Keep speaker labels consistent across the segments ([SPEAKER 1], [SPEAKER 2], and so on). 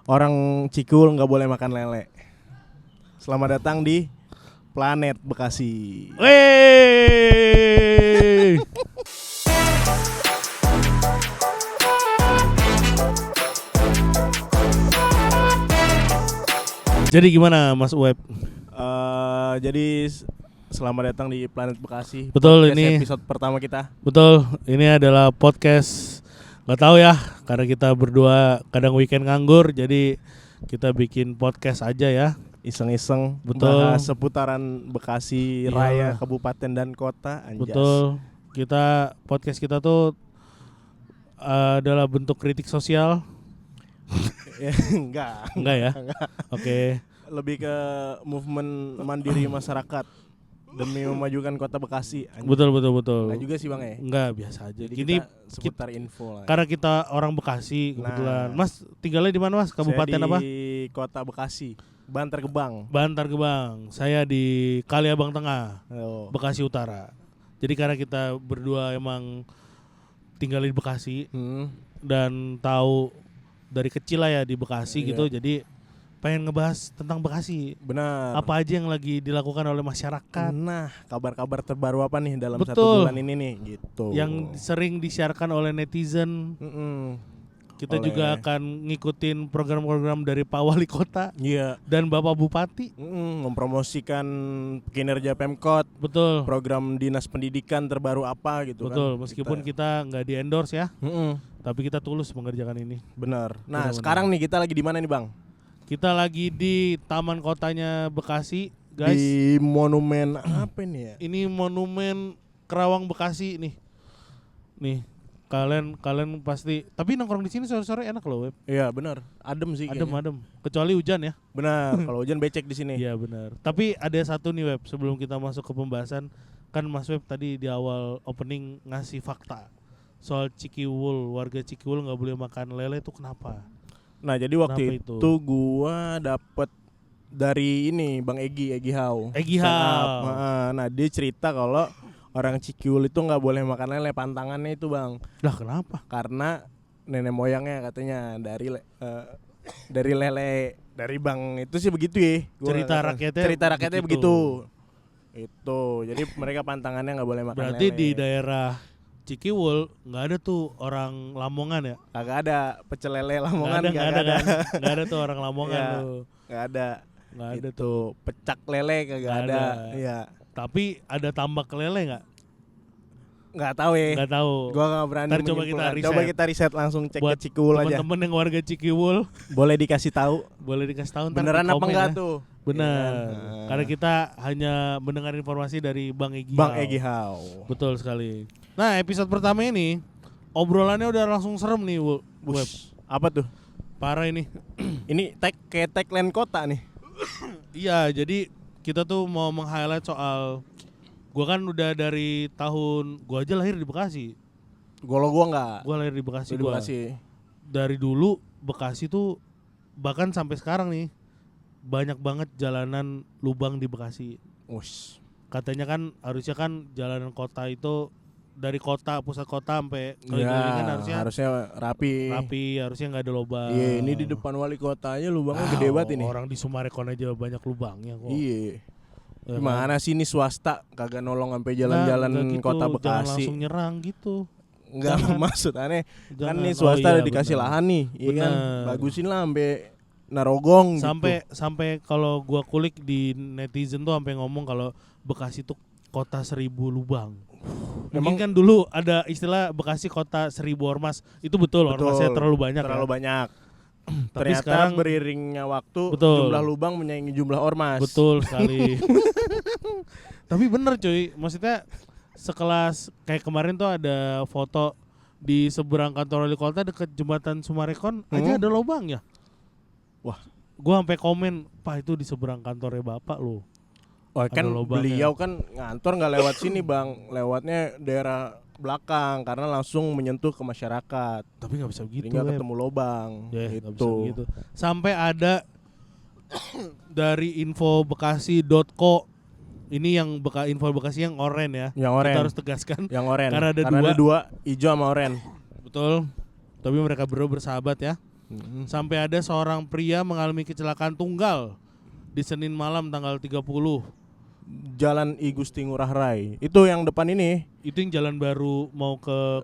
[SPEAKER 1] orang Cikul nggak boleh makan lele. Selamat datang di Planet Bekasi.
[SPEAKER 2] Wey. Jadi gimana Mas Web?
[SPEAKER 1] Jadi selamat datang di Planet Bekasi.
[SPEAKER 2] Betul,
[SPEAKER 1] Podcast
[SPEAKER 2] ini
[SPEAKER 1] episode pertama kita.
[SPEAKER 2] Betul, ini adalah podcast. Gak tahu ya, karena kita berdua kadang weekend nganggur, jadi kita bikin podcast aja ya.
[SPEAKER 1] Iseng-iseng
[SPEAKER 2] Betul.
[SPEAKER 1] bahas seputaran Bekasi
[SPEAKER 2] Iyalah.
[SPEAKER 1] Raya, kabupaten dan kota. Anjas.
[SPEAKER 2] Betul, podcast kita tuh adalah bentuk kritik sosial.
[SPEAKER 1] Enggak
[SPEAKER 2] Enggak ya? Oke.
[SPEAKER 1] Lebih ke movement mandiri masyarakat demi memajukan kota Bekasi. Anjas.
[SPEAKER 2] Betul.
[SPEAKER 1] Enggak juga sih Bang ya.
[SPEAKER 2] Enggak, biasa aja.
[SPEAKER 1] Jadi
[SPEAKER 2] Ini
[SPEAKER 1] kita seputar info lah.
[SPEAKER 2] karena kita orang Bekasi kebetulan.
[SPEAKER 1] Nah.
[SPEAKER 2] Mas tinggalnya di mana Mas? Kabupaten
[SPEAKER 1] Saya
[SPEAKER 2] apa?
[SPEAKER 1] di kota Bekasi, Bantar Gebang.
[SPEAKER 2] Bantar Gebang. Saya di Kaliabang Tengah,
[SPEAKER 1] Oh.
[SPEAKER 2] Bekasi Utara. Jadi karena kita berdua emang tinggal di Bekasi dan tahu dari kecil lah ya di Bekasi
[SPEAKER 1] Iya.
[SPEAKER 2] gitu. Jadi pengen ngebahas tentang Bekasi.
[SPEAKER 1] Benar.
[SPEAKER 2] Apa aja yang lagi dilakukan oleh masyarakat
[SPEAKER 1] Nah, kabar-kabar terbaru apa nih dalam
[SPEAKER 2] Betul.
[SPEAKER 1] 1 bulan ini nih gitu.
[SPEAKER 2] yang sering disiarkan oleh netizen. Kita
[SPEAKER 1] Oleh-
[SPEAKER 2] juga akan ngikutin program-program dari Pak Wali Kota
[SPEAKER 1] Iya,
[SPEAKER 2] dan Bapak Bupati.
[SPEAKER 1] mempromosikan kinerja Pemkot,
[SPEAKER 2] Betul.
[SPEAKER 1] program dinas pendidikan terbaru apa gitu
[SPEAKER 2] Betul,
[SPEAKER 1] kan.
[SPEAKER 2] meskipun kita nggak di endorse ya,
[SPEAKER 1] Mm-mm,
[SPEAKER 2] tapi kita tulus mengerjakan ini.
[SPEAKER 1] benar. Nah,
[SPEAKER 2] Benar-benar.
[SPEAKER 1] sekarang nih kita lagi di mana nih, Bang?
[SPEAKER 2] Kita lagi di Taman Kotanya Bekasi, guys.
[SPEAKER 1] Di monumen apa nih ya?
[SPEAKER 2] Ini monumen Kerawang Bekasi nih. Nih, kalian pasti. Tapi nongkrong di sini sore-sore enak loh, Web.
[SPEAKER 1] Iya, benar. Adem sih kayaknya.
[SPEAKER 2] Adem. Kecuali hujan ya.
[SPEAKER 1] Benar, kalau hujan becek di sini.
[SPEAKER 2] Iya benar. Tapi ada satu nih Web, sebelum kita masuk ke pembahasan, kan Mas Web tadi di awal opening ngasih fakta soal Cikiwul, warga Cikiwul nggak boleh makan lele itu kenapa?
[SPEAKER 1] Nah, jadi waktu
[SPEAKER 2] Kenapa
[SPEAKER 1] itu gua dapet dari ini Bang Egi Hau.
[SPEAKER 2] Egi
[SPEAKER 1] Stand
[SPEAKER 2] Hau.
[SPEAKER 1] up. Nah, dia cerita kalau orang Cikiwul itu nggak boleh makan lele, pantangannya itu Bang,
[SPEAKER 2] Lah kenapa?
[SPEAKER 1] karena nenek moyangnya katanya dari lele dari Bang itu sih begitu ya. Cerita rakyatnya begitu. Itu. Jadi mereka pantangannya nggak boleh makan
[SPEAKER 2] Berarti
[SPEAKER 1] lele.
[SPEAKER 2] di daerah Cikiwul nggak ada tuh orang Lamongan ya?
[SPEAKER 1] Kagak ada pecel lele Lamongan,
[SPEAKER 2] Nggak ada
[SPEAKER 1] kagak
[SPEAKER 2] kan? Nggak ada tuh orang Lamongan
[SPEAKER 1] Iya.
[SPEAKER 2] tuh.
[SPEAKER 1] Nggak ada.
[SPEAKER 2] Nggak ada
[SPEAKER 1] Itu
[SPEAKER 2] tuh.
[SPEAKER 1] pecak lele kagak
[SPEAKER 2] Nggak
[SPEAKER 1] ada.
[SPEAKER 2] ada.
[SPEAKER 1] Iya.
[SPEAKER 2] Tapi ada tambak lele nggak?
[SPEAKER 1] Nggak tahu ya.
[SPEAKER 2] Nggak tahu.
[SPEAKER 1] Gua nggak berani
[SPEAKER 2] Ntar coba
[SPEAKER 1] menyimpulkan.
[SPEAKER 2] kita riset.
[SPEAKER 1] Coba kita riset langsung cek
[SPEAKER 2] Buat
[SPEAKER 1] ke Cikiwul aja.
[SPEAKER 2] Teman-teman yang warga Cikiwul
[SPEAKER 1] Boleh dikasih tahu
[SPEAKER 2] boleh dikasih tahu ntar
[SPEAKER 1] beneran
[SPEAKER 2] di
[SPEAKER 1] apa
[SPEAKER 2] komen
[SPEAKER 1] enggak
[SPEAKER 2] ya.
[SPEAKER 1] tuh?
[SPEAKER 2] Benar.
[SPEAKER 1] Iya kan?
[SPEAKER 2] Karena kita hanya mendengar informasi dari Bang Egi.
[SPEAKER 1] Bang
[SPEAKER 2] Hau.
[SPEAKER 1] Egi Hau.
[SPEAKER 2] Betul sekali. Nah, episode pertama ini obrolannya udah langsung serem nih, Web.
[SPEAKER 1] Bush. Apa tuh?
[SPEAKER 2] Parah ini.
[SPEAKER 1] Ini kayak tagline kota nih.
[SPEAKER 2] Iya, jadi kita tuh mau meng-highlight soal gua kan udah dari tahun gua aja lahir di Bekasi.
[SPEAKER 1] Gua enggak.
[SPEAKER 2] Gua lahir di Bekasi
[SPEAKER 1] Di
[SPEAKER 2] gua.
[SPEAKER 1] Bekasi.
[SPEAKER 2] Dari dulu Bekasi tuh bahkan sampai sekarang nih banyak banget jalanan lubang di Bekasi.
[SPEAKER 1] Ush.
[SPEAKER 2] Katanya kan harusnya kan jalanan kota itu dari kota pusat kota sampai
[SPEAKER 1] Ya,
[SPEAKER 2] keliling-keliling kan
[SPEAKER 1] harusnya rapi.
[SPEAKER 2] harusnya nggak ada lubang.
[SPEAKER 1] Iya, ini di depan wali kotanya lubangnya gede banget ini.
[SPEAKER 2] Orang di Sumarekon aja banyak lubangnya kok.
[SPEAKER 1] Iya.
[SPEAKER 2] Ya kan?
[SPEAKER 1] Gimana sih ini swasta kagak nolong sampai jalan-jalan
[SPEAKER 2] Nggak gitu,
[SPEAKER 1] kota
[SPEAKER 2] jangan
[SPEAKER 1] Bekasi.
[SPEAKER 2] langsung nyerang gitu.
[SPEAKER 1] Enggak
[SPEAKER 2] Jangan.
[SPEAKER 1] maksud aneh. Kan
[SPEAKER 2] Jangan.
[SPEAKER 1] nih swasta
[SPEAKER 2] Oh iya,
[SPEAKER 1] udah dikasih
[SPEAKER 2] benar.
[SPEAKER 1] lahan nih, iya kan?
[SPEAKER 2] Benar.
[SPEAKER 1] Bagusin lah sampai Narogong
[SPEAKER 2] Sampai kalau gua kulik di netizen tuh sampai ngomong kalau Bekasi tuh kota 1000 lubang. Mungkin
[SPEAKER 1] Emang-
[SPEAKER 2] kan dulu ada istilah Bekasi kota 1000 ormas. Itu betul, ormasnya terlalu banyak.
[SPEAKER 1] Terlalu
[SPEAKER 2] ya.
[SPEAKER 1] banyak.
[SPEAKER 2] Tapi
[SPEAKER 1] Ternyata
[SPEAKER 2] sekarang
[SPEAKER 1] beriringnya waktu
[SPEAKER 2] Betul.
[SPEAKER 1] jumlah lubang menyaingi jumlah ormas.
[SPEAKER 2] betul sekali. Tapi bener cuy, maksudnya sekelas kayak kemarin tuh ada foto di seberang kantor wali kota deket jembatan Sumarekon aja ada lubang ya.
[SPEAKER 1] Wah.
[SPEAKER 2] Gua sampai komen, "Pak, itu di seberang kantornya Bapak loh."
[SPEAKER 1] Wah,
[SPEAKER 2] Ada
[SPEAKER 1] kan
[SPEAKER 2] lubangnya.
[SPEAKER 1] beliau kan ngantor nggak lewat sini bang, lewatnya daerah belakang karena langsung menyentuh ke masyarakat.
[SPEAKER 2] Tapi nggak bisa
[SPEAKER 1] Jadi
[SPEAKER 2] begitu.
[SPEAKER 1] nggak
[SPEAKER 2] Web.
[SPEAKER 1] ketemu lobang.
[SPEAKER 2] Ya, nggak bisa
[SPEAKER 1] Gitu.
[SPEAKER 2] begitu. Sampai ada dari infobekasi.co. Ini yang info Bekasi yang oren ya.
[SPEAKER 1] Yang oren.
[SPEAKER 2] Kita harus tegaskan.
[SPEAKER 1] Yang oren.
[SPEAKER 2] Karena ada
[SPEAKER 1] dua, hijau sama oren.
[SPEAKER 2] Betul. Tapi mereka berdua bersahabat ya. sampai ada seorang pria mengalami kecelakaan tunggal di Senin malam tanggal 30.
[SPEAKER 1] Jalan I Gusti Ngurah Rai. Itu yang depan ini.
[SPEAKER 2] Itu yang jalan baru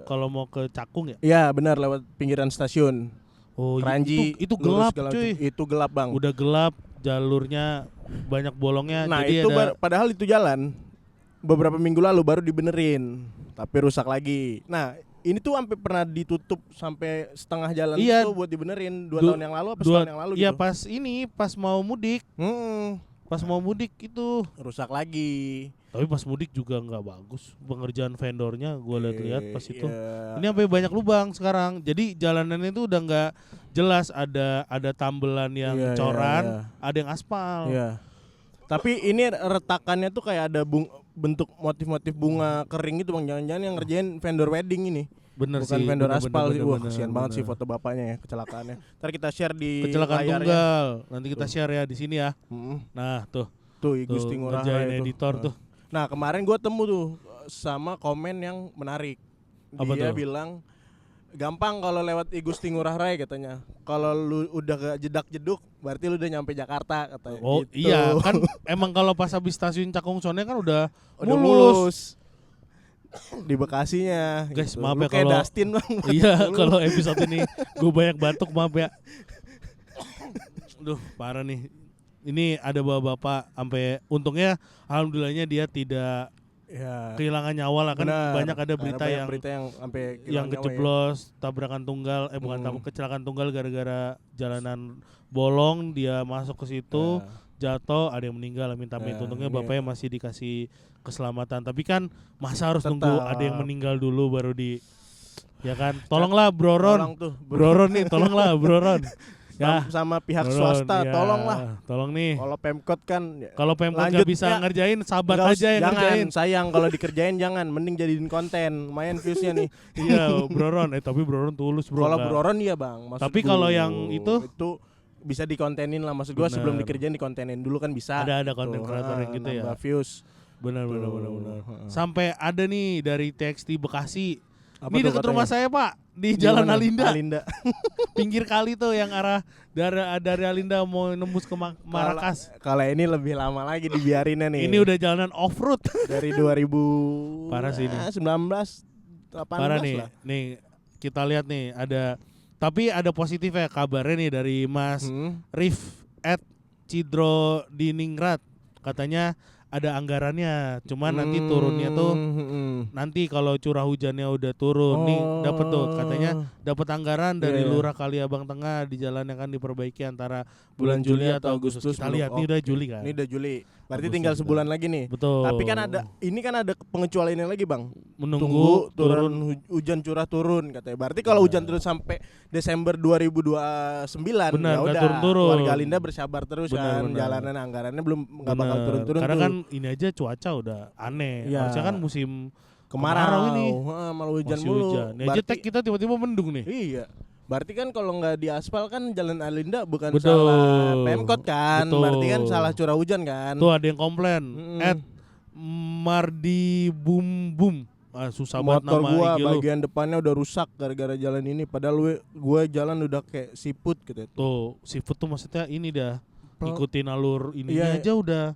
[SPEAKER 2] kalau mau ke Cakung ya?
[SPEAKER 1] Iya, benar lewat pinggiran stasiun.
[SPEAKER 2] Oh,
[SPEAKER 1] Keranji.
[SPEAKER 2] itu gelap, cuy.
[SPEAKER 1] Itu gelap, Bang.
[SPEAKER 2] Udah gelap, jalurnya banyak bolongnya.
[SPEAKER 1] Nah,
[SPEAKER 2] jadi
[SPEAKER 1] itu padahal itu jalan beberapa minggu lalu baru dibenerin, tapi rusak lagi. Nah, ini tuh sampai pernah ditutup sampai setengah jalan itu buat dibenerin 2 tahun yang lalu apa setahun yang lalu
[SPEAKER 2] gitu. Iya, pas mau mudik. Pas mau mudik itu
[SPEAKER 1] rusak lagi.
[SPEAKER 2] Tapi pas mudik juga nggak bagus pengerjaan vendornya, gue lihat pas itu. Ini sampai banyak lubang sekarang. Jadi jalanannya itu udah nggak jelas, ada tambelan yang coran, ada yang aspal.
[SPEAKER 1] Iya. Tapi ini retakannya tuh kayak ada bentuk motif-motif bunga kering gitu, Bang. Jangan-jangan yang ngerjain vendor wedding ini.
[SPEAKER 2] Bener
[SPEAKER 1] bukan
[SPEAKER 2] sih,
[SPEAKER 1] vendor aspal sih. Wah, kasihan banget sih
[SPEAKER 2] bener.
[SPEAKER 1] foto bapaknya ya, kecelakaannya. Ntar kita share di
[SPEAKER 2] kecelakaan
[SPEAKER 1] layarnya.
[SPEAKER 2] tunggal. Nanti kita share ya di sini ya. Nah, tuh
[SPEAKER 1] I Gusti Ngurah Rai
[SPEAKER 2] editor tuh.
[SPEAKER 1] Nah, kemarin gua temu tuh sama komen yang menarik. Dia bilang gampang kalau lewat I Gusti Ngurah Rai katanya. Kalau lu udah gak jedak-jeduk berarti lu udah nyampe Jakarta katanya.
[SPEAKER 2] Oh
[SPEAKER 1] gitu.
[SPEAKER 2] iya, kan emang kalau pas habis stasiun Cakung Sone kan udah
[SPEAKER 1] mulus. Di Bekasinya.
[SPEAKER 2] Guys,
[SPEAKER 1] gitu.
[SPEAKER 2] maaf
[SPEAKER 1] lu
[SPEAKER 2] ya
[SPEAKER 1] kayak
[SPEAKER 2] kalau
[SPEAKER 1] Dustin, Bang.
[SPEAKER 2] Iya, kalau episode ini gue banyak batuk, maaf ya. Duh, parah nih. Ini ada bapak-bapak sampai untungnya alhamdulillahnya dia tidak kehilangan nyawa lah, kan.
[SPEAKER 1] Benar.
[SPEAKER 2] Banyak ada berita
[SPEAKER 1] yang sampai
[SPEAKER 2] yang kejeblos, tabrakan tunggal, kecelakaan tunggal gara-gara jalanan bolong, dia masuk ke situ, jatuh, ada yang meninggal, minta-minta. Untungnya bapaknya masih dikasih keselamatan. Tapi kan masa harus nunggu ada yang meninggal dulu baru ya kan? Tolonglah Broron. Broron nih, tolonglah Broron. Ya,
[SPEAKER 1] sama pihak swasta, tolonglah.
[SPEAKER 2] Tolong nih.
[SPEAKER 1] Kalau Pemkot kan,
[SPEAKER 2] kalau Pemkot nggak bisa ngerjain, sahabat aja yang ngerjain.
[SPEAKER 1] Sayang kalau dikerjain jangan, mending jadiin konten, lumayan viewsnya nih.
[SPEAKER 2] Iya, Broron. Tapi Broron tulus, bro.
[SPEAKER 1] Kalau Broron iya, Bang.
[SPEAKER 2] Tapi kalau yang itu
[SPEAKER 1] bisa dikontenin lah, maksud gua sebelum dikerjain dikontenin dulu kan bisa.
[SPEAKER 2] Ada konten kreator yang gitu ya.
[SPEAKER 1] Views.
[SPEAKER 2] Benar. Sampai ada nih dari TXT Bekasi. Ini dekat rumah saya, Pak, di Jalan Alinda. Pinggir kali tuh yang arah dari Alinda mau nembus ke Marakas.
[SPEAKER 1] Kalau ini lebih lama lagi dibiarinnya nih.
[SPEAKER 2] Ini udah jalanan off-road
[SPEAKER 1] dari 2000
[SPEAKER 2] parah sih ini.
[SPEAKER 1] 19 18
[SPEAKER 2] parah nih.
[SPEAKER 1] lah.
[SPEAKER 2] Nih, kita lihat nih tapi ada positif ya kabarnya nih dari Mas Rif @Cidrodiningrat. Katanya ada anggarannya, cuman nanti turunnya tuh nanti kalau curah hujannya udah turun nih dapat tuh katanya dapat anggaran dari Lurah Kaliabang Tengah di jalan yang akan diperbaiki antara bulan Juli atau Agustus. Kita lihat nih udah Juli kan.
[SPEAKER 1] Ini udah Juli. Berarti tinggal sebulan lagi nih.
[SPEAKER 2] Betul.
[SPEAKER 1] Tapi kan ada pengecualiannya lagi, Bang.
[SPEAKER 2] Menunggu
[SPEAKER 1] turun hujan curah turun katanya. Berarti kalau hujan turun sampai Desember 2029 ya udah
[SPEAKER 2] turun-turun.
[SPEAKER 1] Warga Alinda bersabar terus kan. Jalanan anggarannya enggak bakal turun-turun.
[SPEAKER 2] Karena kan ini aja cuaca udah aneh. Harusnya kan musim
[SPEAKER 1] kemarau
[SPEAKER 2] ini.
[SPEAKER 1] Malah hujan mulu.
[SPEAKER 2] Ini aja kita tiba-tiba mendung nih.
[SPEAKER 1] Iya. Berarti kan kalau nggak diaspal kan Jalan Alinda bukan salah Pemkot kan. Berarti kan salah curah hujan kan.
[SPEAKER 2] Tuh ada yang komplain. Mardi Bum. Susah banget nama
[SPEAKER 1] motor gua bagian depannya udah rusak gara-gara jalan ini. Padahal gua jalan udah kayak siput gitu.
[SPEAKER 2] Tuh siput tuh maksudnya ini dah ngikutin alur ini aja udah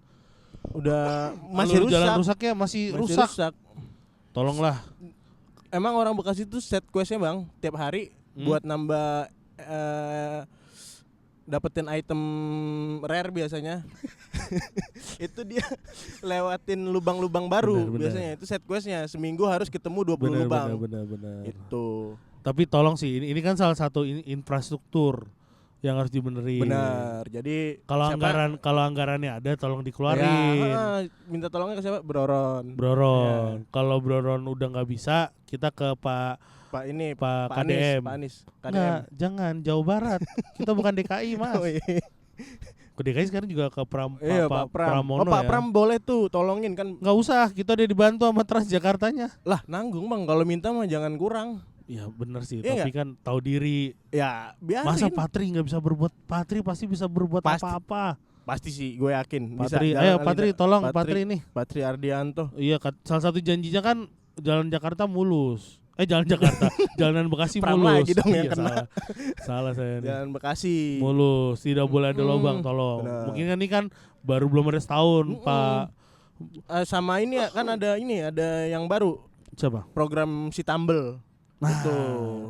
[SPEAKER 1] masih rusak.
[SPEAKER 2] Jalan rusaknya masih rusak. Tolonglah.
[SPEAKER 1] Emang orang Bekasi tuh set quest-nya, Bang, tiap hari buat nambah dapetin item rare biasanya. Itu dia lewatin lubang-lubang baru biasanya. Itu set quest-nya, seminggu harus ketemu 20 lubang.
[SPEAKER 2] Benar.
[SPEAKER 1] Itu.
[SPEAKER 2] Tapi tolong sih ini kan salah satu infrastruktur yang harus dibenerin.
[SPEAKER 1] Benar. Jadi
[SPEAKER 2] kalau anggarannya ada tolong dikeluarin.
[SPEAKER 1] Ya, minta tolongnya ke siapa? Broron.
[SPEAKER 2] Ya. Kalau Broron udah nggak bisa, kita ke Pak KDM.
[SPEAKER 1] Pak Anies.
[SPEAKER 2] Nggak, jangan Jawa Barat. Kita bukan DKI, Mas. Ke DKI sekarang juga ke Pak Pramono
[SPEAKER 1] Pak Pram boleh tuh tolongin kan.
[SPEAKER 2] Nggak usah, kita udah dibantu sama Transjakartanya.
[SPEAKER 1] Lah nanggung, Bang, kalau minta mah jangan kurang.
[SPEAKER 2] Ya benar sih, tapi kan tahu diri.
[SPEAKER 1] Ya biarin.
[SPEAKER 2] Masa Patri nggak bisa berbuat? Patri pasti bisa berbuat apa-apa.
[SPEAKER 1] Pasti sih, gue yakin.
[SPEAKER 2] Patri, ayo Patri, tolong Patri nih.
[SPEAKER 1] Patri Ardianto.
[SPEAKER 2] Iya, salah satu janjinya kan jalan Jakarta mulus. Jalan Jakarta, Jalanan Bekasi
[SPEAKER 1] Pram
[SPEAKER 2] mulus.
[SPEAKER 1] lagi dong yang kena.
[SPEAKER 2] Salah saya nih.
[SPEAKER 1] Jalan Bekasi.
[SPEAKER 2] Mulus, tidak boleh ada lubang, tolong.
[SPEAKER 1] Benar.
[SPEAKER 2] Mungkin kan ini kan baru belum ada setahun, Pak.
[SPEAKER 1] Sama ini ya kan ada yang baru.
[SPEAKER 2] Coba.
[SPEAKER 1] Program si Tambel.
[SPEAKER 2] Nah,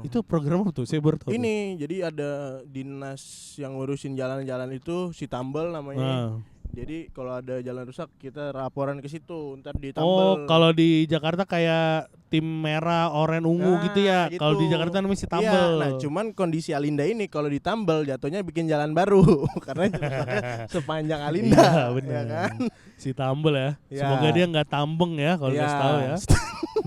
[SPEAKER 2] itu program apa tuh? Saya baru tahu.
[SPEAKER 1] Ini jadi ada dinas yang ngurusin jalan-jalan itu si Tambel namanya.
[SPEAKER 2] Nah.
[SPEAKER 1] Jadi kalau ada jalan rusak kita laporan ke situ, ntar ditambel.
[SPEAKER 2] Oh, kalau di Jakarta kayak tim merah, oranye, ungu gitu ya.
[SPEAKER 1] Gitu.
[SPEAKER 2] Kalau di Jakarta namanya si
[SPEAKER 1] Iya,
[SPEAKER 2] tambel.
[SPEAKER 1] nah cuman kondisi Alinda ini kalau ditambel jatuhnya bikin jalan baru karena sepanjang Alinda.
[SPEAKER 2] Iya, benar.
[SPEAKER 1] Ya kan?
[SPEAKER 2] Si tambel ya.
[SPEAKER 1] Ya.
[SPEAKER 2] Semoga dia nggak tambeng ya kalau
[SPEAKER 1] Iya.
[SPEAKER 2] tahu ya.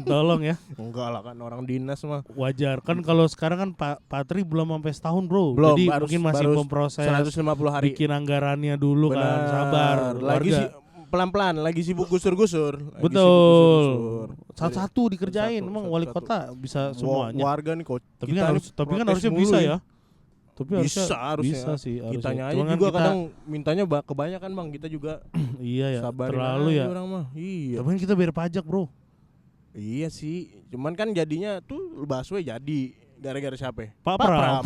[SPEAKER 2] Tolong ya.
[SPEAKER 1] Enggak lah kan orang dinas mah.
[SPEAKER 2] Wajar kan kalau sekarang kan Pak Patri belum sampai setahun, Bro.
[SPEAKER 1] Belum,
[SPEAKER 2] Jadi
[SPEAKER 1] baru-
[SPEAKER 2] mungkin masih
[SPEAKER 1] baru
[SPEAKER 2] memproses
[SPEAKER 1] 150 hari.
[SPEAKER 2] bikin anggarannya dulu kan.
[SPEAKER 1] Benar.
[SPEAKER 2] Sabar.
[SPEAKER 1] Lagi
[SPEAKER 2] warga.
[SPEAKER 1] pelan-pelan lagi sibuk gusur-gusur.
[SPEAKER 2] Betul. Satu-satu dikerjain.
[SPEAKER 1] Satu,
[SPEAKER 2] Emang
[SPEAKER 1] satu,
[SPEAKER 2] wali
[SPEAKER 1] satu.
[SPEAKER 2] kota bisa semuanya.
[SPEAKER 1] Warga nih kok.
[SPEAKER 2] Tapi kan harusnya
[SPEAKER 1] mulu
[SPEAKER 2] bisa
[SPEAKER 1] ini.
[SPEAKER 2] ya. Tapi
[SPEAKER 1] Bisa
[SPEAKER 2] bisa sih harusnya.
[SPEAKER 1] Kitanya aja
[SPEAKER 2] Cuman kan
[SPEAKER 1] juga
[SPEAKER 2] kita-
[SPEAKER 1] kadang mintanya kebanyakan Bang, kita juga
[SPEAKER 2] iya ya.
[SPEAKER 1] sabarin
[SPEAKER 2] Terlalu
[SPEAKER 1] aja
[SPEAKER 2] ya.
[SPEAKER 1] orang mah. Iya.
[SPEAKER 2] Tapi kan kita bayar pajak, Bro.
[SPEAKER 1] Iya sih. Cuman kan jadinya tuh busway jadi gara-gara siapa?
[SPEAKER 2] Pak Pram.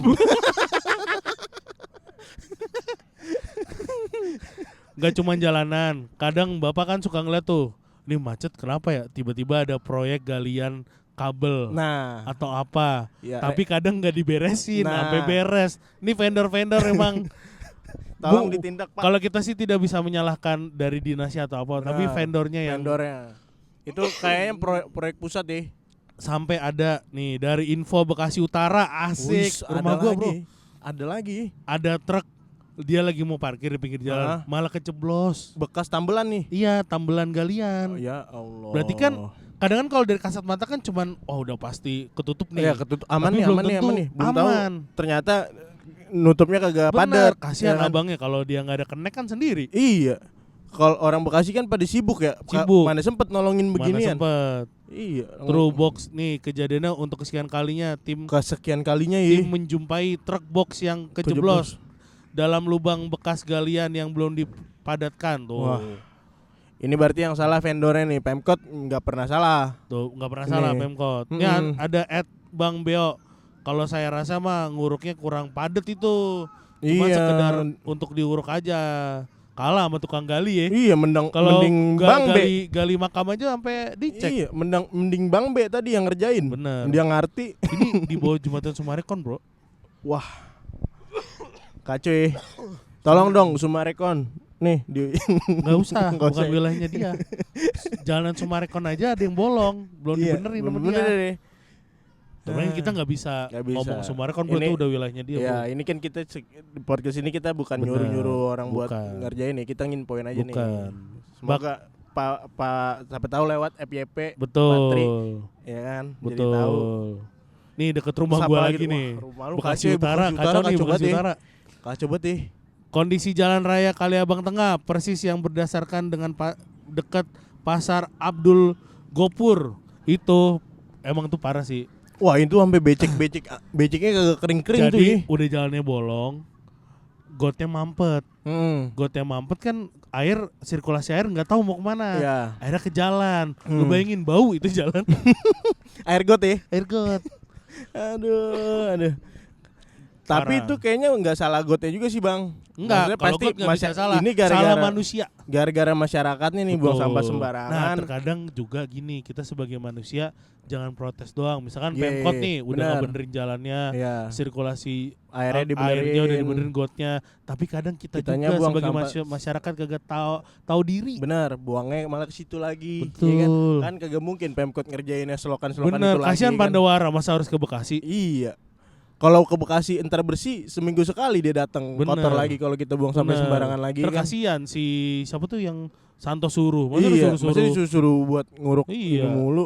[SPEAKER 2] Gak cuma jalanan. Kadang Bapak kan suka ngeliat tuh, ini macet kenapa ya? Tiba-tiba ada proyek galian kabel
[SPEAKER 1] Nah,
[SPEAKER 2] atau apa.
[SPEAKER 1] ya,
[SPEAKER 2] Tapi kadang nggak diberesin
[SPEAKER 1] Nah.
[SPEAKER 2] sampai beres. Ini vendor-vendor emang.
[SPEAKER 1] tolong
[SPEAKER 2] Bu,
[SPEAKER 1] ditindak Pak.
[SPEAKER 2] Kalau kita sih tidak bisa menyalahkan dari dinasnya atau apa, tapi
[SPEAKER 1] Benar.
[SPEAKER 2] vendornya yang
[SPEAKER 1] vendornya. Itu kayaknya proyek pusat deh.
[SPEAKER 2] sampai ada nih dari info Bekasi Utara asik.
[SPEAKER 1] Wis,
[SPEAKER 2] Rumah
[SPEAKER 1] ada
[SPEAKER 2] gua,
[SPEAKER 1] lagi.
[SPEAKER 2] Bro.
[SPEAKER 1] Ada lagi.
[SPEAKER 2] Ada truk dia lagi mau parkir di pinggir jalan, malah keceblos.
[SPEAKER 1] Bekas tambelan nih.
[SPEAKER 2] Iya, tambelan galian.
[SPEAKER 1] Ya Allah.
[SPEAKER 2] Berarti kan kadang kan kalau dari kasat mata kan cuman udah pasti ketutup nih.
[SPEAKER 1] Iya, ketutup. Aman
[SPEAKER 2] Tapi
[SPEAKER 1] nih,
[SPEAKER 2] belum
[SPEAKER 1] aman nih,
[SPEAKER 2] tentu
[SPEAKER 1] aman nih. Belum tahu.
[SPEAKER 2] aman.
[SPEAKER 1] Ternyata nutupnya kagak
[SPEAKER 2] Bener,
[SPEAKER 1] padat.
[SPEAKER 2] kasihan
[SPEAKER 1] ya kan?
[SPEAKER 2] abangnya kalau dia nggak ada connect kan sendiri.
[SPEAKER 1] Iya. Kalau orang Bekasi kan pada sibuk ya.
[SPEAKER 2] Sibuk.
[SPEAKER 1] Mana sempet nolongin
[SPEAKER 2] Mana
[SPEAKER 1] beginian.
[SPEAKER 2] sempet.
[SPEAKER 1] Iya.
[SPEAKER 2] True box nih kejadiannya untuk kesekian kalinya tim
[SPEAKER 1] Kesekian kalinya
[SPEAKER 2] tim
[SPEAKER 1] ya.
[SPEAKER 2] menjumpai truk box yang kejeblos dalam lubang bekas galian yang belum dipadatkan tuh.
[SPEAKER 1] Wah. Ini berarti yang salah vendornya nih. Pemkot nggak pernah salah.
[SPEAKER 2] Tuh nggak pernah
[SPEAKER 1] Ini.
[SPEAKER 2] salah Pemkot. Ini ada Bang Beo. Kalau saya rasa mah nguruknya kurang padet itu. Cuma
[SPEAKER 1] Iya.
[SPEAKER 2] sekedar untuk diuruk aja. Kalah sama tukang gali ya.
[SPEAKER 1] Iya,
[SPEAKER 2] Kalau
[SPEAKER 1] mending Bang B.
[SPEAKER 2] gali makam aja sampai dicek.
[SPEAKER 1] Iya, mending Bang B tadi yang ngerjain.
[SPEAKER 2] Bener.
[SPEAKER 1] Dia ngerti.
[SPEAKER 2] Ini di bawah jembatan Sumarekon, Bro.
[SPEAKER 1] Wah. Kacau ya. Tolong dong Sumarekon. Nih di
[SPEAKER 2] Nggak usah,
[SPEAKER 1] Nggak
[SPEAKER 2] bukan
[SPEAKER 1] usah.
[SPEAKER 2] wilayahnya dia. Jalan Sumarekon aja ada yang bolong, belum
[SPEAKER 1] Iya,
[SPEAKER 2] dibenerin
[SPEAKER 1] belum
[SPEAKER 2] sama
[SPEAKER 1] bener
[SPEAKER 2] dia.
[SPEAKER 1] deh.
[SPEAKER 2] Cuman kita nggak bisa
[SPEAKER 1] Nggak bisa.
[SPEAKER 2] ngomong Sumarekon, bro,
[SPEAKER 1] Ini-
[SPEAKER 2] itu udah wilayahnya dia.
[SPEAKER 1] Ya,
[SPEAKER 2] Bro.
[SPEAKER 1] ini kan kita di podcast ini kita bukan
[SPEAKER 2] Bener,
[SPEAKER 1] nyuruh-nyuruh orang buat
[SPEAKER 2] bukan.
[SPEAKER 1] ngerjain nih. Kita nginfoin aja nih.
[SPEAKER 2] Bukan.
[SPEAKER 1] Semoga Pak siapa tahu lewat FYP
[SPEAKER 2] Betul.
[SPEAKER 1] Patri, ya kan? Jadi tahu.
[SPEAKER 2] Betul. Nih deket rumah
[SPEAKER 1] Terus
[SPEAKER 2] gua
[SPEAKER 1] apa
[SPEAKER 2] lagi
[SPEAKER 1] lagi?
[SPEAKER 2] nih.
[SPEAKER 1] Wah, rumah lu
[SPEAKER 2] Bekasi
[SPEAKER 1] kacau ya,
[SPEAKER 2] Utara,
[SPEAKER 1] Bekasi Utara
[SPEAKER 2] kacau nih
[SPEAKER 1] kacau
[SPEAKER 2] Bekasi
[SPEAKER 1] banget ya.
[SPEAKER 2] Utara.
[SPEAKER 1] Kacau banget nih.
[SPEAKER 2] Kondisi Jalan Raya Kaliabang Tengah persis yang berdasarkan dengan dekat Pasar Abdul Gopur. Itu emang tuh parah sih.
[SPEAKER 1] Wah, itu sampai beceknya kagak kering-kering tuh
[SPEAKER 2] Jadi
[SPEAKER 1] ya.
[SPEAKER 2] udah jalannya bolong, gotnya mampet. Gotnya mampet kan air, sirkulasi air nggak tahu mau kemana.
[SPEAKER 1] Iya.
[SPEAKER 2] Akhirnya ke jalan. Lu bayangin bau itu jalan.
[SPEAKER 1] Air got ya.
[SPEAKER 2] Air got.
[SPEAKER 1] Aduh. Tapi
[SPEAKER 2] Parah.
[SPEAKER 1] itu kayaknya nggak salah gotnya juga sih, Bang.
[SPEAKER 2] Enggak,
[SPEAKER 1] Maksudnya
[SPEAKER 2] kalau
[SPEAKER 1] pasti
[SPEAKER 2] got nggak bisa salah.
[SPEAKER 1] Ini
[SPEAKER 2] Salah
[SPEAKER 1] gara-gara
[SPEAKER 2] manusia.
[SPEAKER 1] gara-gara masyarakatnya nih buang
[SPEAKER 2] Betul.
[SPEAKER 1] sampah
[SPEAKER 2] Nah,
[SPEAKER 1] sembarangan.
[SPEAKER 2] terkadang juga gini, kita sebagai manusia jangan protes doang. Misalkan
[SPEAKER 1] Iya,
[SPEAKER 2] Pemkot nih udah
[SPEAKER 1] benar.
[SPEAKER 2] ngebenerin jalannya,
[SPEAKER 1] Iya.
[SPEAKER 2] sirkulasi
[SPEAKER 1] Airnya dibenerin.
[SPEAKER 2] airnya udah dibenerin gotnya, tapi kadang
[SPEAKER 1] Kitanya
[SPEAKER 2] juga
[SPEAKER 1] buang
[SPEAKER 2] sebagai
[SPEAKER 1] sampah.
[SPEAKER 2] masyarakat kagak tahu diri.
[SPEAKER 1] Bener, buangnya malah ke situ lagi.
[SPEAKER 2] Betul.
[SPEAKER 1] Iya kan? Kan kagak mungkin Pemkot ngerjainnya selokan-selokan
[SPEAKER 2] Bener,
[SPEAKER 1] itu lagi.
[SPEAKER 2] kasihan
[SPEAKER 1] kan?
[SPEAKER 2] Pandawara masa harus ke Bekasi.
[SPEAKER 1] Iya. Kalau ke Bekasi entar bersih seminggu sekali dia datang.
[SPEAKER 2] Bener.
[SPEAKER 1] Kotor lagi kalau kita buang sampah
[SPEAKER 2] Bener.
[SPEAKER 1] sembarangan lagi kan.
[SPEAKER 2] Terkasihan si siapa tuh yang Santo Suruh. Masa
[SPEAKER 1] Iya,
[SPEAKER 2] disuruh-suruh?
[SPEAKER 1] masa disuruh buat nguruk
[SPEAKER 2] Iya.
[SPEAKER 1] ini mulu.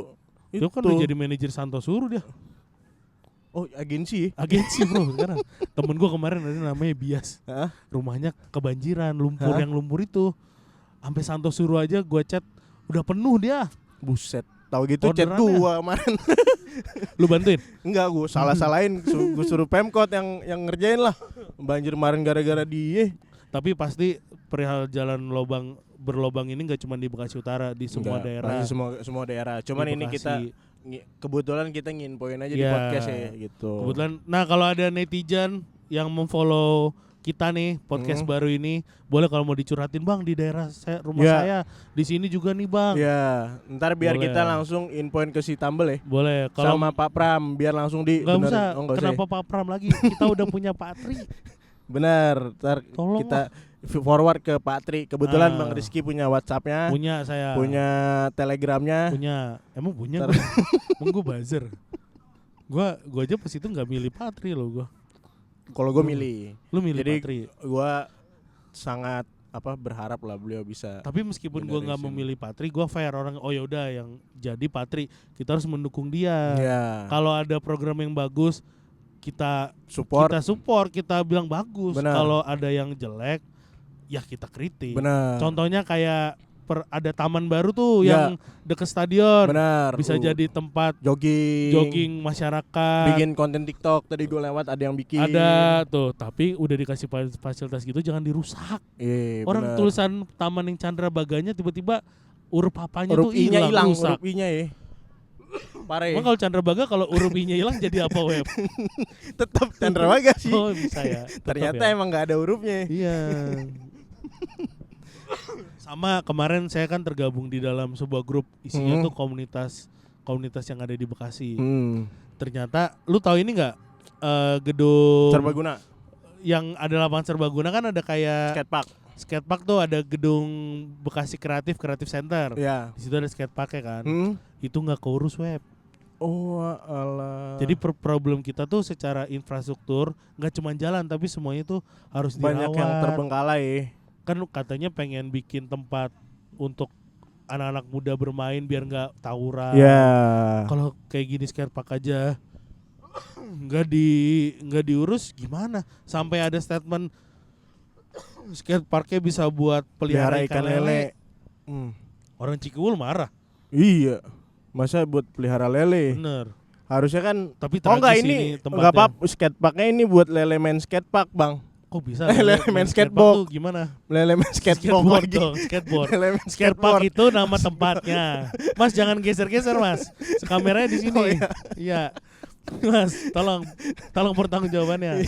[SPEAKER 2] Dia kan udah jadi manajer Santo Suruh dia.
[SPEAKER 1] Oh, agensi.
[SPEAKER 2] Agensi bro sekarang. Temen gua kemarin ada namanya Bias.
[SPEAKER 1] Hah?
[SPEAKER 2] Rumahnya kebanjiran, lumpur
[SPEAKER 1] Hah?
[SPEAKER 2] yang lumpur itu. Sampai Santo Suruh aja gua chat udah penuh dia.
[SPEAKER 1] Buset. Tahu gitu chat
[SPEAKER 2] Orderannya.
[SPEAKER 1] gua kemarin.
[SPEAKER 2] Lu bantuin?
[SPEAKER 1] Enggak, gua salah-salahin. Gua suruh Pemkot yang ngerjain lah. Banjir kemarin gara-gara dia.
[SPEAKER 2] Tapi pasti perihal jalan berlobang ini nggak cuma di Bekasi Utara, di semua
[SPEAKER 1] Enggak,
[SPEAKER 2] daerah.
[SPEAKER 1] pasti semua daerah. Cuman
[SPEAKER 2] Di
[SPEAKER 1] ini
[SPEAKER 2] Bekasi.
[SPEAKER 1] kita kebetulan kita nginfoin aja di
[SPEAKER 2] Ya,
[SPEAKER 1] podcast ya gitu.
[SPEAKER 2] kebetulan. Nah kalau ada netizen yang memfollow kita nih podcast baru ini, boleh kalau mau dicurhatin bang di daerah rumah saya, di sini juga nih bang.
[SPEAKER 1] Ya, ntar biar
[SPEAKER 2] Boleh.
[SPEAKER 1] kita langsung infoin ke si Tambel ya.
[SPEAKER 2] Boleh. Kalau
[SPEAKER 1] Sama Pak Pram biar langsung di.
[SPEAKER 2] nggak usah,
[SPEAKER 1] nggak
[SPEAKER 2] kenapa
[SPEAKER 1] usah.
[SPEAKER 2] Pak Pram lagi? Kita udah punya Pak Tri.
[SPEAKER 1] Bener, ntar
[SPEAKER 2] Tolong
[SPEAKER 1] kita forward ke Pak Tri. Kebetulan Bang Rizky punya WhatsApp-nya,
[SPEAKER 2] Punya saya.
[SPEAKER 1] punya Telegramnya.
[SPEAKER 2] Punya. Emang punya?
[SPEAKER 1] Ntar-
[SPEAKER 2] Emang gue buzzer. Gua aja pas itu nggak milih Pak Tri loh gua.
[SPEAKER 1] Kalau gue milih.
[SPEAKER 2] Lu milih
[SPEAKER 1] Jadi
[SPEAKER 2] Pak Tri.
[SPEAKER 1] gue sangat berharap lah beliau bisa.
[SPEAKER 2] Tapi meskipun gue nggak
[SPEAKER 1] generation.
[SPEAKER 2] memilih Patri, gue fair orang. Oh yaudah yang jadi Patri, kita harus mendukung dia.
[SPEAKER 1] Ya,
[SPEAKER 2] Kalau ada program yang bagus, kita
[SPEAKER 1] support.
[SPEAKER 2] kita bilang bagus.
[SPEAKER 1] Benar.
[SPEAKER 2] Kalau ada yang jelek, ya kita kritik.
[SPEAKER 1] Benar.
[SPEAKER 2] Contohnya kayak ada taman baru tuh
[SPEAKER 1] Ya.
[SPEAKER 2] yang deket stadion,
[SPEAKER 1] Benar.
[SPEAKER 2] bisa jadi tempat
[SPEAKER 1] jogging
[SPEAKER 2] masyarakat.
[SPEAKER 1] bikin konten TikTok. Tadi gue lewat ada yang bikin.
[SPEAKER 2] Ada tuh, tapi udah dikasih fasilitas gitu jangan dirusak. Orang
[SPEAKER 1] benar.
[SPEAKER 2] tulisan Taman yang Chandra Baganya tiba-tiba huruf apanya
[SPEAKER 1] huruf
[SPEAKER 2] tuh
[SPEAKER 1] I-nya hilang,
[SPEAKER 2] rusak.
[SPEAKER 1] huruf I-nya ya. Parah ya.
[SPEAKER 2] Emang kalau Chandra Baga kalau huruf I-nya hilang jadi apa web?
[SPEAKER 1] Tetap Chandra Baga sih.
[SPEAKER 2] Oh bisa ya. Tetap
[SPEAKER 1] Ternyata
[SPEAKER 2] ya.
[SPEAKER 1] emang nggak ada hurufnya.
[SPEAKER 2] Iya. Sama kemarin saya kan tergabung di dalam sebuah grup isinya tuh komunitas yang ada di Bekasi. Ternyata lu tahu ini nggak gedung
[SPEAKER 1] Serbaguna,
[SPEAKER 2] yang ada lapangan serbaguna kan ada kayak skatepark tuh ada gedung Bekasi Kreatif Center.
[SPEAKER 1] Ya.
[SPEAKER 2] Di situ ada skateparknya kan. Itu nggak keurus web.
[SPEAKER 1] Oh alah.
[SPEAKER 2] Jadi problem kita tuh secara infrastruktur nggak cuma jalan tapi semuanya tuh harus
[SPEAKER 1] banyak
[SPEAKER 2] dirawat.
[SPEAKER 1] yang terbengkalai.
[SPEAKER 2] Kan katanya pengen bikin tempat untuk anak-anak muda bermain biar nggak tawuran.
[SPEAKER 1] Ya.
[SPEAKER 2] Kalau kayak gini skatepark aja nggak diurus gimana? Sampai ada statement skateparknya bisa buat pelihara ikan lele. Orang Cikuul marah.
[SPEAKER 1] Iya. Masa buat pelihara lele?
[SPEAKER 2] Bener.
[SPEAKER 1] Harusnya kan.
[SPEAKER 2] Tapi
[SPEAKER 1] Oh enggak,
[SPEAKER 2] tragis
[SPEAKER 1] ini
[SPEAKER 2] tempatnya.
[SPEAKER 1] enggak apa-apa. Skateparknya ini buat lele main skatepark, Bang.
[SPEAKER 2] Kok bisa
[SPEAKER 1] Lele main skateboard.
[SPEAKER 2] tuh gimana?
[SPEAKER 1] Lele main skateboard lagi.
[SPEAKER 2] dong, skateboard.
[SPEAKER 1] Lele main
[SPEAKER 2] Skatepark
[SPEAKER 1] skateboard.
[SPEAKER 2] itu nama tempatnya. Mas jangan geser-geser Mas. Kameranya di sini.
[SPEAKER 1] Oh,
[SPEAKER 2] Iya. Mas, tolong pertanggung jawabannya.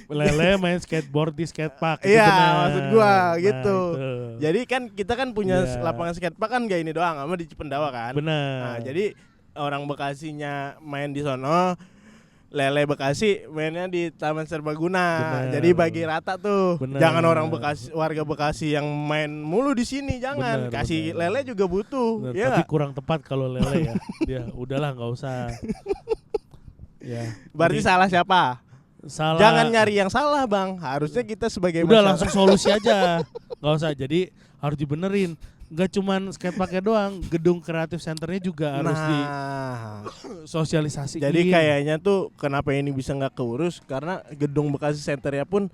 [SPEAKER 2] Lele main skateboard di skatepark. Itu
[SPEAKER 1] Iya,
[SPEAKER 2] benar.
[SPEAKER 1] maksud gua gitu.
[SPEAKER 2] Itu.
[SPEAKER 1] Jadi kan kita kan punya
[SPEAKER 2] Iya.
[SPEAKER 1] lapangan skatepark kan gak ini doang, sama di Cipendawa kan.
[SPEAKER 2] Benar.
[SPEAKER 1] Nah, jadi orang Bekasinya main di sono, lele Bekasi mainnya di Taman Serbaguna.
[SPEAKER 2] Bener.
[SPEAKER 1] Jadi bagi rata tuh.
[SPEAKER 2] Bener.
[SPEAKER 1] Jangan orang Bekasi, warga Bekasi yang main mulu di sini, jangan.
[SPEAKER 2] Bener,
[SPEAKER 1] Kasih
[SPEAKER 2] bener.
[SPEAKER 1] lele juga butuh.
[SPEAKER 2] Benar,
[SPEAKER 1] Ya
[SPEAKER 2] tapi
[SPEAKER 1] nggak?
[SPEAKER 2] kurang tepat kalau lele ya. Dia udahlah nggak usah. Ya.
[SPEAKER 1] Berarti
[SPEAKER 2] Ini
[SPEAKER 1] salah siapa?
[SPEAKER 2] salah.
[SPEAKER 1] Jangan nyari yang salah, Bang. Harusnya kita sebagai
[SPEAKER 2] Udah
[SPEAKER 1] masyarakat-
[SPEAKER 2] langsung solusi aja. Nggak usah. Jadi harus dibenerin. Gak cuman skateparknya doang, gedung kreatif centernya juga harus disosialisasiin.
[SPEAKER 1] Jadi kayaknya tuh kenapa ini bisa nggak keurus karena gedung Bekasi Centernya pun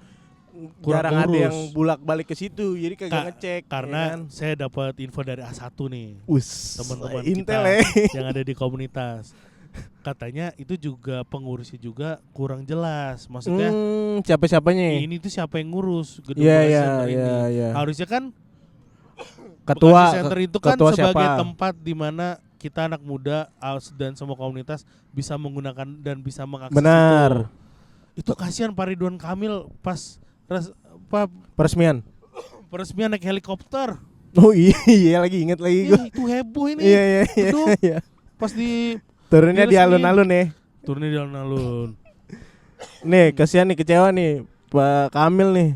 [SPEAKER 2] Kurang
[SPEAKER 1] jarang ada
[SPEAKER 2] keurus.
[SPEAKER 1] yang bulak-balik ke situ, jadi kagak ngecek.
[SPEAKER 2] Karena
[SPEAKER 1] ya kan?
[SPEAKER 2] saya dapat info dari A1 nih,
[SPEAKER 1] Us,
[SPEAKER 2] teman-teman
[SPEAKER 1] intel
[SPEAKER 2] kita
[SPEAKER 1] ya.
[SPEAKER 2] yang ada di komunitas. Katanya itu juga pengurusnya juga kurang jelas. Maksudnya
[SPEAKER 1] Siapa-siapanya?
[SPEAKER 2] ini tuh siapa yang ngurus gedung
[SPEAKER 1] Iya,
[SPEAKER 2] Bekasi
[SPEAKER 1] iya,
[SPEAKER 2] Center ini?
[SPEAKER 1] iya, iya.
[SPEAKER 2] Harusnya kan
[SPEAKER 1] Ketua
[SPEAKER 2] Bekasi Center itu kan
[SPEAKER 1] ketua
[SPEAKER 2] sebagai
[SPEAKER 1] siapa?
[SPEAKER 2] tempat di mana kita anak muda dan semua komunitas bisa menggunakan dan bisa mengakses
[SPEAKER 1] Benar.
[SPEAKER 2] itu kasihan Pak Ridwan Kamil pas
[SPEAKER 1] Peresmian.
[SPEAKER 2] peresmian naik helikopter.
[SPEAKER 1] Oh iya lagi inget lagi gua.
[SPEAKER 2] Itu heboh ini.
[SPEAKER 1] Iya iya iya.
[SPEAKER 2] Aduh,
[SPEAKER 1] iya.
[SPEAKER 2] pas di
[SPEAKER 1] Turunnya di
[SPEAKER 2] diresmiin.
[SPEAKER 1] alun-alun ya.
[SPEAKER 2] turunnya di alun-alun.
[SPEAKER 1] Nih, kasihan nih, kecewa nih Pak Kamil nih.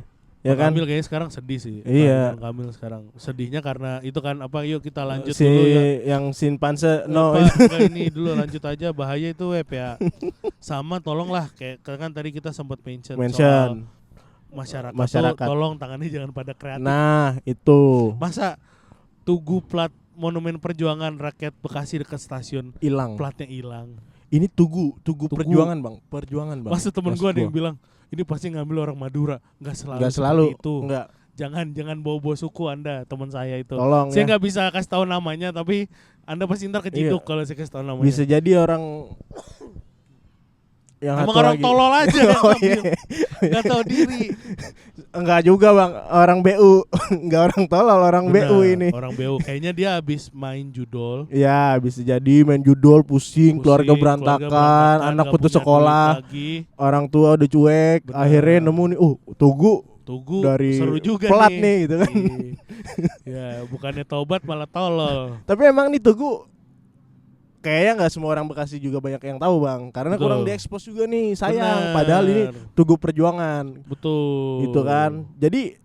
[SPEAKER 1] Ya
[SPEAKER 2] Pak
[SPEAKER 1] kan?
[SPEAKER 2] Kamil kayaknya sekarang sedih sih.
[SPEAKER 1] Iya.
[SPEAKER 2] Pak Kamil sekarang sedihnya karena itu kan apa? Yuk kita lanjut
[SPEAKER 1] Si
[SPEAKER 2] dulu ya.
[SPEAKER 1] yang Sinpanse no.
[SPEAKER 2] Pak, enggak, ini dulu lanjut aja, bahaya itu web ya. Sama tolonglah kayak kan tadi kita sempat mention soal masyarakat. Tuh, tolong tangannya jangan pada kreatif.
[SPEAKER 1] Nah, itu
[SPEAKER 2] Masa Tugu plat Monumen Perjuangan Rakyat Bekasi dekat stasiun
[SPEAKER 1] hilang.
[SPEAKER 2] platnya hilang.
[SPEAKER 1] Ini tugu perjuangan, Bang. Perjuangan, Bang.
[SPEAKER 2] Masa temen
[SPEAKER 1] Maksud
[SPEAKER 2] gue ada yang bilang ini pasti ngambil orang Madura. Nggak selalu.
[SPEAKER 1] Enggak selalu
[SPEAKER 2] seperti itu.
[SPEAKER 1] Enggak.
[SPEAKER 2] Jangan bawa suku Anda, teman saya itu.
[SPEAKER 1] Tolong
[SPEAKER 2] Saya
[SPEAKER 1] ya.
[SPEAKER 2] nggak bisa kasih tahu namanya, tapi Anda pasti ntar keciduk
[SPEAKER 1] Iya.
[SPEAKER 2] kalau saya kasih tahu namanya.
[SPEAKER 1] Bisa jadi orang Yang
[SPEAKER 2] emang
[SPEAKER 1] satu
[SPEAKER 2] orang
[SPEAKER 1] lagi.
[SPEAKER 2] tolol aja yang
[SPEAKER 1] Oh,
[SPEAKER 2] ngambil.
[SPEAKER 1] iya.
[SPEAKER 2] Gak tahu diri.
[SPEAKER 1] Enggak juga bang, orang BU. Enggak orang tolol, orang
[SPEAKER 2] Bener,
[SPEAKER 1] BU ini.
[SPEAKER 2] orang BU. Kayaknya dia habis main judol.
[SPEAKER 1] Ya bisa jadi main judol pusing, keluarga berantakan, anak
[SPEAKER 2] gak
[SPEAKER 1] putus
[SPEAKER 2] punya
[SPEAKER 1] sekolah,
[SPEAKER 2] duit lagi.
[SPEAKER 1] orang tua udah cuek,
[SPEAKER 2] Bener.
[SPEAKER 1] akhirnya nemu nih, Tugu dari
[SPEAKER 2] seru juga
[SPEAKER 1] pelat nih gitu kan.
[SPEAKER 2] Ya bukannya tobat malah tolol.
[SPEAKER 1] Tapi emang nih Tugu kayaknya nggak semua orang Bekasi juga banyak yang tahu bang, karena
[SPEAKER 2] Betul.
[SPEAKER 1] kurang diekspos juga nih, sayang.
[SPEAKER 2] Bener.
[SPEAKER 1] Padahal ini Tugu Perjuangan,
[SPEAKER 2] Betul.
[SPEAKER 1] gitu kan. Jadi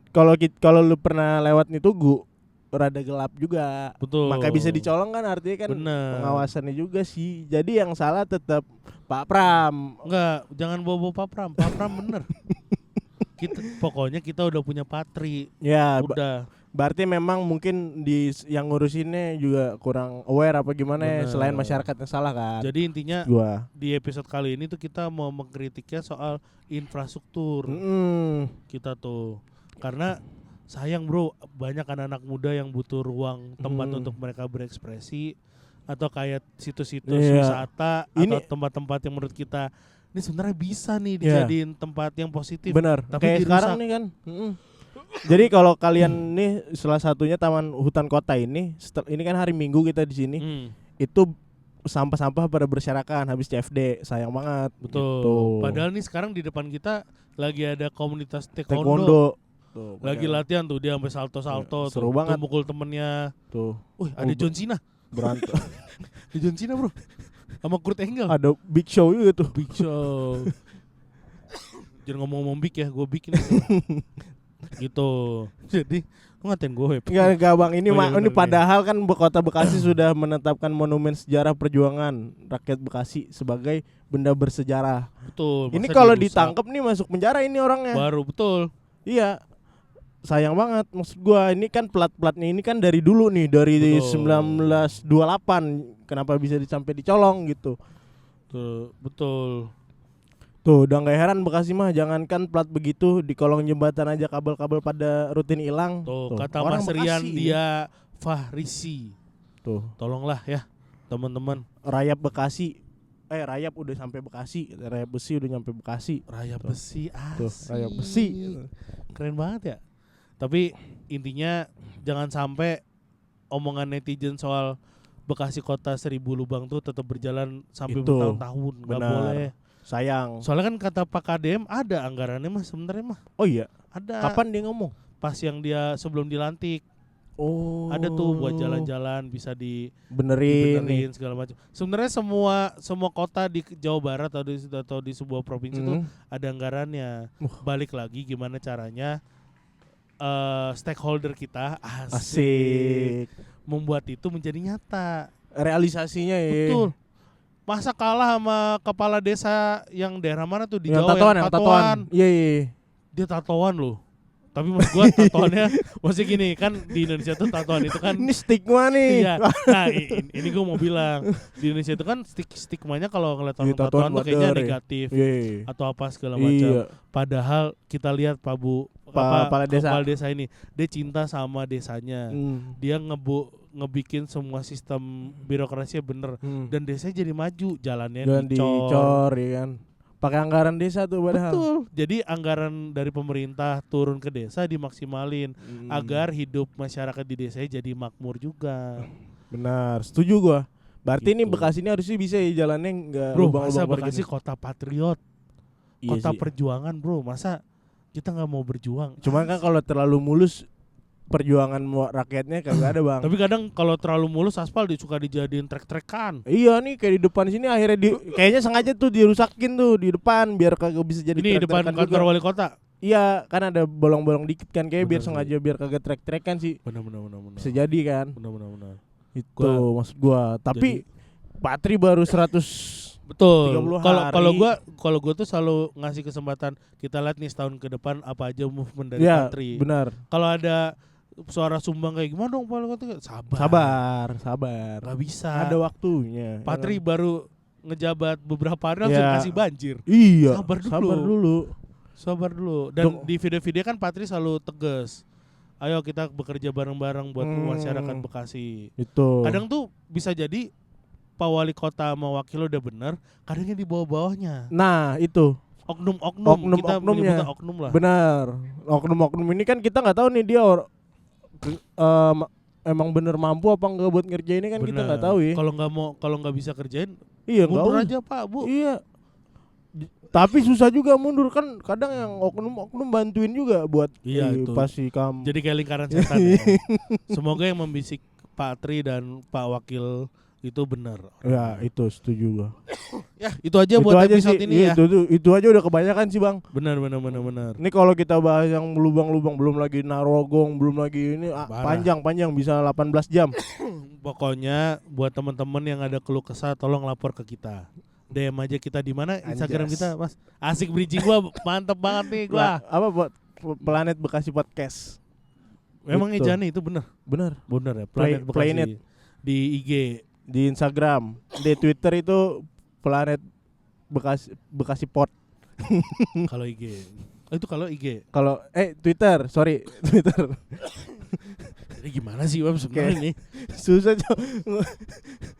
[SPEAKER 1] kalau lu pernah lewat nih Tugu, rada gelap juga.
[SPEAKER 2] Betul.
[SPEAKER 1] Maka bisa dicolong kan, artinya kan
[SPEAKER 2] Bener.
[SPEAKER 1] pengawasannya juga sih. Jadi yang salah tetap Pak Pram.
[SPEAKER 2] Enggak, jangan bawa-bawa Pak Pram. Pak Pram bener. Pokoknya kita udah punya Patri.
[SPEAKER 1] Ya,
[SPEAKER 2] Udah.
[SPEAKER 1] berarti memang mungkin di yang ngurusinnya juga kurang aware apa gimana ya,
[SPEAKER 2] Bener.
[SPEAKER 1] selain masyarakat yang salah kan.
[SPEAKER 2] Jadi intinya
[SPEAKER 1] Gua.
[SPEAKER 2] di episode kali ini tuh kita mau mengkritiknya soal infrastruktur kita tuh. Karena sayang bro, banyak anak-anak muda yang butuh ruang tempat untuk mereka berekspresi, atau kayak situs-situs
[SPEAKER 1] Iya.
[SPEAKER 2] wisata
[SPEAKER 1] Ini-
[SPEAKER 2] atau tempat-tempat yang menurut kita ini sebenarnya bisa nih dijadiin tempat yang positif.
[SPEAKER 1] Benar.
[SPEAKER 2] Tapi
[SPEAKER 1] Kayak
[SPEAKER 2] dirusak.
[SPEAKER 1] sekarang nih kan. Jadi kalau kalian nih salah satunya Taman Hutan Kota ini, ini kan hari Minggu kita di sini, itu sampah-sampah pada berserakan habis CFD, sayang banget.
[SPEAKER 2] Betul.
[SPEAKER 1] Gitu.
[SPEAKER 2] Padahal nih sekarang di depan kita lagi ada komunitas taekwondo.
[SPEAKER 1] Taekwondo. Tuh,
[SPEAKER 2] Lagi latihan tuh, dia sampai salto-salto
[SPEAKER 1] Seru
[SPEAKER 2] tuh,
[SPEAKER 1] banget.
[SPEAKER 2] tuh mukul temennya.
[SPEAKER 1] tuh
[SPEAKER 2] Wih, ada John Cena.
[SPEAKER 1] berantem.
[SPEAKER 2] Ada John Cena, Bro. Sama Kurt Angle.
[SPEAKER 1] Ada Big Show juga tuh.
[SPEAKER 2] Big Show. Jangan ngomong-ngomong big ya, gue big ini. Gitu. Jadi, lu ngatain gue ya?
[SPEAKER 1] Enggak bang, ini
[SPEAKER 2] Oh, iya
[SPEAKER 1] ini
[SPEAKER 2] bener
[SPEAKER 1] padahal kan Kota Bekasi sudah menetapkan monumen sejarah perjuangan rakyat Bekasi sebagai benda bersejarah.
[SPEAKER 2] Betul.
[SPEAKER 1] Ini
[SPEAKER 2] masa
[SPEAKER 1] kalau
[SPEAKER 2] dirusak?
[SPEAKER 1] ditangkap nih masuk penjara ini orangnya.
[SPEAKER 2] Baru, betul.
[SPEAKER 1] Iya. Sayang banget, maksud gua ini kan plat-platnya ini kan dari dulu nih, dari
[SPEAKER 2] Betul.
[SPEAKER 1] 1928. Kenapa bisa sampai dicolong gitu.
[SPEAKER 2] Tuh, betul.
[SPEAKER 1] Tuh, udah gak heran Bekasi mah, jangankan plat begitu, di kolong jembatan aja kabel-kabel pada rutin hilang.
[SPEAKER 2] Tuh, kata
[SPEAKER 1] orang
[SPEAKER 2] Mas Rian
[SPEAKER 1] Bekasi.
[SPEAKER 2] dia Fahrisi.
[SPEAKER 1] Tuh,
[SPEAKER 2] Tolonglah ya, teman-teman.
[SPEAKER 1] Rayap Bekasi. Rayap udah sampai Bekasi, Rayap Besi udah nyampe Bekasi.
[SPEAKER 2] Rayap
[SPEAKER 1] Tuh.
[SPEAKER 2] besi,
[SPEAKER 1] Tuh, Rayap Besi.
[SPEAKER 2] Keren banget ya. Tapi intinya jangan sampai omongan netizen soal Bekasi kota 1000 lubang tuh tetap berjalan sampai
[SPEAKER 1] Itu,
[SPEAKER 2] bertahun-tahun. Gak
[SPEAKER 1] benar.
[SPEAKER 2] boleh.
[SPEAKER 1] Sayang.
[SPEAKER 2] Soalnya kan kata Pak KDM ada anggarannya mah sebenarnya mah.
[SPEAKER 1] Oh iya,
[SPEAKER 2] Ada.
[SPEAKER 1] kapan dia ngomong?
[SPEAKER 2] Pas yang dia sebelum dilantik.
[SPEAKER 1] Oh.
[SPEAKER 2] Ada tuh buat jalan-jalan bisa
[SPEAKER 1] benerin.
[SPEAKER 2] dibenerin segala macam. Sebenarnya semua kota di Jawa Barat atau di sebuah provinsi tuh ada anggarannya. Balik lagi gimana caranya stakeholder kita
[SPEAKER 1] Asik.
[SPEAKER 2] membuat itu menjadi nyata.
[SPEAKER 1] Realisasinya ya.
[SPEAKER 2] Betul. Masa kalah sama kepala desa yang daerah mana tuh di
[SPEAKER 1] Yang
[SPEAKER 2] Jawa
[SPEAKER 1] tatoan. Iya, iya.
[SPEAKER 2] Dia tatoan loh. Tapi maksud gua tatoannya masih gini kan, di Indonesia tuh tatoan itu kan
[SPEAKER 1] Ini stigma nih.
[SPEAKER 2] iya. Nah, ini gue mau bilang di Indonesia itu kan stigmanya kalau ngeliat orang
[SPEAKER 1] Iya,
[SPEAKER 2] tatoan tuh kayaknya
[SPEAKER 1] badar ya.
[SPEAKER 2] negatif
[SPEAKER 1] Iya.
[SPEAKER 2] atau apa segala macam.
[SPEAKER 1] Iya.
[SPEAKER 2] Padahal kita lihat Pak Bu
[SPEAKER 1] Kepala desa.
[SPEAKER 2] kepala desa ini, dia cinta sama desanya. Dia ngebikin semua sistem birokrasinya bener dan desanya jadi maju, jalannya
[SPEAKER 1] Dan
[SPEAKER 2] dicor.
[SPEAKER 1] dicor ya kan. Pakai anggaran desa tuh padahal.
[SPEAKER 2] Betul. Jadi anggaran dari pemerintah turun ke desa dimaksimalin agar hidup masyarakat di desanya jadi makmur juga.
[SPEAKER 1] Benar, setuju gua. Berarti
[SPEAKER 2] Gitu.
[SPEAKER 1] ini Bekasi ini harusnya bisa ya jalannya enggak
[SPEAKER 2] Bro,
[SPEAKER 1] lubang-lubang
[SPEAKER 2] masa
[SPEAKER 1] parkir
[SPEAKER 2] Bekasi
[SPEAKER 1] gitu.
[SPEAKER 2] kota patriot,
[SPEAKER 1] Iya
[SPEAKER 2] kota
[SPEAKER 1] sih.
[SPEAKER 2] perjuangan bro. Masa kita nggak mau berjuang?
[SPEAKER 1] Cuman kan kalau terlalu mulus perjuangan rakyatnya kagak ada, Bang.
[SPEAKER 2] Tapi kadang kalau terlalu mulus aspal suka dijadiin trek-trekan.
[SPEAKER 1] Iya nih kayak di depan sini akhirnya kayaknya sengaja tuh dirusakin tuh di depan biar kagak bisa jadi
[SPEAKER 2] Ini depan
[SPEAKER 1] trek-trekan
[SPEAKER 2] kantor
[SPEAKER 1] juga.
[SPEAKER 2] wali kota.
[SPEAKER 1] Iya, kan ada bolong-bolong dikit kan kayak biar
[SPEAKER 2] Bener
[SPEAKER 1] sengaja biar kagak trek-trekan sih.
[SPEAKER 2] Benar.
[SPEAKER 1] Bisa jadi kan.
[SPEAKER 2] Benar.
[SPEAKER 1] Itu maksud gua. Tapi Patri baru 100.
[SPEAKER 2] Betul.
[SPEAKER 1] 30
[SPEAKER 2] Kalau
[SPEAKER 1] hari.
[SPEAKER 2] kalau gua tuh selalu ngasih kesempatan kita lihat nih setahun ke depan apa aja movement dari
[SPEAKER 1] Ya,
[SPEAKER 2] Patri.
[SPEAKER 1] benar.
[SPEAKER 2] Kalau ada suara sumbang kayak gimana dong Pak Wali Kota?
[SPEAKER 1] Sabar.
[SPEAKER 2] Gak bisa.
[SPEAKER 1] Ada waktunya.
[SPEAKER 2] Patri baru ngejabat beberapa hari langsung
[SPEAKER 1] Ya.
[SPEAKER 2] kasih banjir.
[SPEAKER 1] Iya.
[SPEAKER 2] Sabar dulu. Dan di video-video kan Patri selalu tegas. Ayo kita bekerja bareng-bareng buat masyarakat Bekasi.
[SPEAKER 1] Itu.
[SPEAKER 2] Kadang tuh bisa jadi Pak Wali Kota sama wakil udah bener, kadangnya di bawah-bawahnya.
[SPEAKER 1] Nah itu
[SPEAKER 2] Oknum-oknum kita
[SPEAKER 1] oknumnya.
[SPEAKER 2] menyebutnya oknum lah.
[SPEAKER 1] Benar. Oknum-oknum ini kan kita nggak tahu nih dia emang bener mampu apa enggak buat ngerjain ini kan kita nggak tahu ya.
[SPEAKER 2] Kalau nggak bisa kerjain,
[SPEAKER 1] Iya
[SPEAKER 2] mundur
[SPEAKER 1] nggak
[SPEAKER 2] aja Pak Bu.
[SPEAKER 1] Iya. Tapi susah juga mundur kan, kadang yang oknum bantuin juga buat
[SPEAKER 2] Itu.
[SPEAKER 1] pasti kamu.
[SPEAKER 2] Jadi kayak lingkaran setan ya. Semoga yang membisik Pak Tri dan Pak Wakil itu benar.
[SPEAKER 1] Ya itu setuju gua.
[SPEAKER 2] Ya itu aja buat episode
[SPEAKER 1] sih,
[SPEAKER 2] ini ya.
[SPEAKER 1] Itu aja udah kebanyakan sih Bang.
[SPEAKER 2] Benar.
[SPEAKER 1] Ini kalau kita bahas yang lubang-lubang, belum lagi Narogong, belum lagi ini panjang bisa 18 jam.
[SPEAKER 2] Pokoknya buat teman-teman yang ada keluh kesah tolong lapor ke kita. DM aja kita di mana Instagram kita, Mas. Asik bridging gua, mantep banget nih gua.
[SPEAKER 1] Apa buat Planet Bekasi Podcast.
[SPEAKER 2] Memang Ejani itu benar.
[SPEAKER 1] Benar
[SPEAKER 2] ya, Planet Bekasi.
[SPEAKER 1] Planet.
[SPEAKER 2] Di IG,
[SPEAKER 1] di Instagram, di Twitter itu Planet Bekasi Pod.
[SPEAKER 2] Kalau IG. Itu kalau IG.
[SPEAKER 1] Kalau Twitter.
[SPEAKER 2] Ini gimana sih Web sebenarnya ini?
[SPEAKER 1] Susah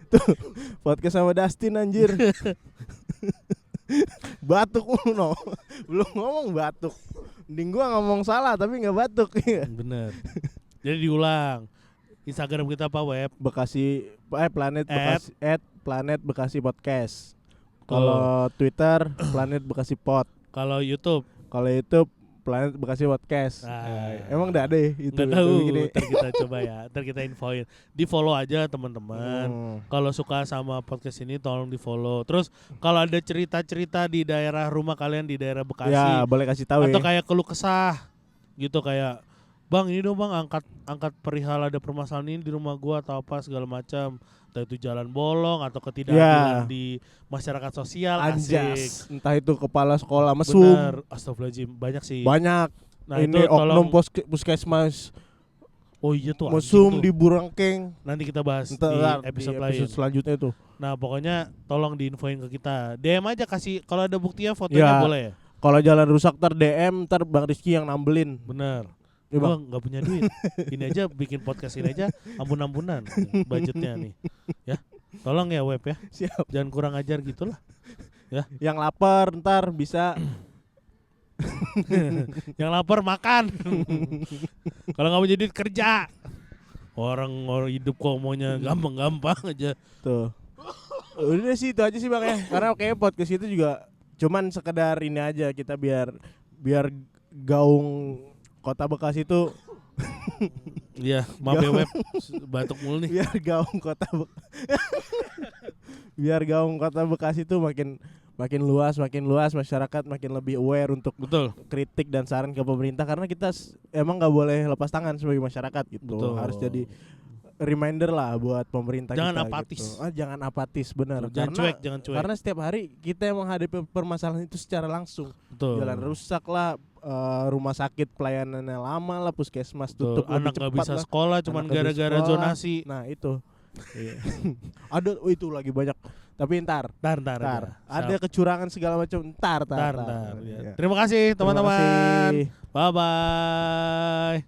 [SPEAKER 1] Tuh podcast sama Dustin anjir. Batuk no. Belum ngomong batuk. Mending gua ngomong salah tapi enggak batuk.
[SPEAKER 2] Bener. Jadi diulang. Instagram kita apa Web?
[SPEAKER 1] Bekasi Planet Bekasi Podcast. Kalau Twitter Planet Bekasi Pod.
[SPEAKER 2] Kalau YouTube
[SPEAKER 1] Planet Bekasi Podcast. Emang udah ada ya itu.
[SPEAKER 2] Nggak tahu. Ntar kita coba ya. Ntar kita infoin. Di follow aja teman-teman. Kalau suka sama podcast ini tolong di follow. Terus kalau ada cerita-cerita di daerah rumah kalian di daerah Bekasi,
[SPEAKER 1] ya boleh kasih tahu.
[SPEAKER 2] Atau kayak keluh kesah gitu, kayak Bang ini dong Bang angkat perihal ada permasalahan ini di rumah gua atau apa segala macam. Entah itu jalan bolong atau ketidakadilan di masyarakat sosial.
[SPEAKER 1] Anjas.
[SPEAKER 2] Asik.
[SPEAKER 1] Entah itu kepala sekolah mesum.
[SPEAKER 2] Bener. Astagfirullahaladzim, banyak sih.
[SPEAKER 1] Banyak.
[SPEAKER 2] Nah,
[SPEAKER 1] ini
[SPEAKER 2] itu
[SPEAKER 1] oknum puskesmas.
[SPEAKER 2] Oh iya tuh
[SPEAKER 1] mesum di Burangkeng.
[SPEAKER 2] Nanti kita bahas di episode lain.
[SPEAKER 1] Selanjutnya itu.
[SPEAKER 2] Nah pokoknya tolong diinfoin ke kita. DM aja kasih, kalau ada buktinya fotonya boleh ya.
[SPEAKER 1] Kalau jalan rusak DM Bang Rizky yang nambelin.
[SPEAKER 2] Bener. Gua nggak punya duit. Ini aja bikin podcast ini aja ampun-ampunan budgetnya nih. Ya, tolong ya Web ya.
[SPEAKER 1] Siap.
[SPEAKER 2] Jangan kurang ajar gitulah. Ya.
[SPEAKER 1] Yang lapar ntar bisa.
[SPEAKER 2] Yang lapar makan. Kalau nggak punya duit kerja. Orang hidup kok maunya gampang-gampang aja.
[SPEAKER 1] Tuh. Udah sih itu aja sih Bang ya. Karena kayak podcast itu juga cuman sekedar ini aja, kita biar gaung Kota Bekasi itu
[SPEAKER 2] iya, maaf ya Web, batuk mulu nih.
[SPEAKER 1] Biar gaung Kota Bekasi itu makin luas, masyarakat makin lebih aware untuk kritik dan saran ke pemerintah, karena kita emang nggak boleh lepas tangan sebagai masyarakat gitu.
[SPEAKER 2] Betul.
[SPEAKER 1] Harus jadi reminder lah buat pemerintah
[SPEAKER 2] jangan
[SPEAKER 1] kita.
[SPEAKER 2] Apatis.
[SPEAKER 1] Gitu. Jangan apatis, benar.
[SPEAKER 2] Jangan cuek.
[SPEAKER 1] Karena setiap hari kita yang menghadapi permasalahan itu secara langsung.
[SPEAKER 2] Betul.
[SPEAKER 1] Jalan rusak lah, rumah sakit pelayanannya lama lah, puskesmas tutup,
[SPEAKER 2] anak nggak bisa
[SPEAKER 1] lah.
[SPEAKER 2] Sekolah cuman gara-gara zonasi.
[SPEAKER 1] Nah itu. Ada itu lagi banyak. Tapi ntar. Ada kecurangan segala macam. Ntar.
[SPEAKER 2] Ya. Terima kasih teman-teman. Bye bye.